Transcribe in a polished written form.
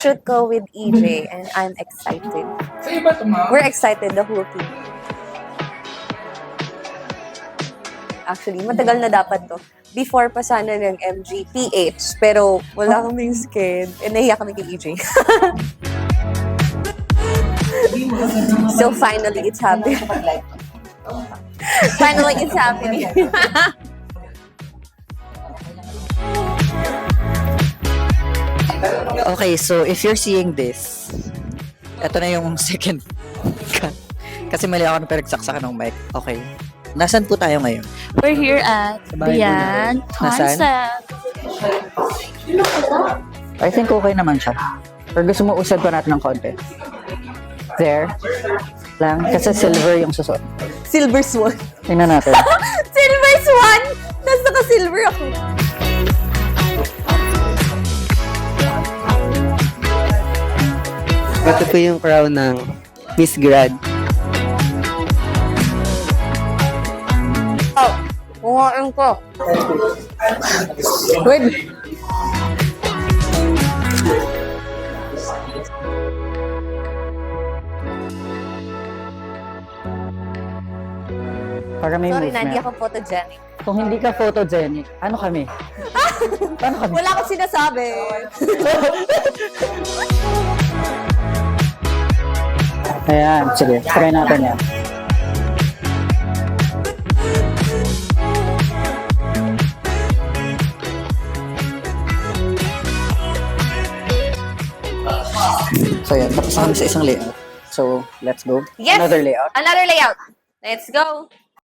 Should go with EJ and I'm excited. We're excited, the whole team. Actually, matagal na dapat to. Before pa sana ng MGPH, pero wala kaming skin. And nahiya kami kay EJ. So finally, it's happening. Finally, it's happening. Okay, so if you're seeing this, ito na yung second cut. Kasi mali ako na pinagsaksakan ng mic. Okay. Nasaan po tayo ngayon? We're here at bahay Beyond po natin. Nasaan? Concept. I think okay naman siya. Or gusto mo usad pa natin ng konti? There. Lang. Kasi silver yung susunod. Silver Swan. Tingnan natin. Silver Swan! Tapos naka-silver ako. Ito po yung crown ng Miss Grad. Oh, kuhaan ko. Wait. Para may Sorry na, hindi movement. ako photogenic. Kung hindi ka photogenic, ano kami? Paano kami? Wala akong sinasabi. Ayan, sige. Try natin yan. So yan, tapos na kami sa isang layout. So, let's go. Yes! Another layout. Another layout. Let's go.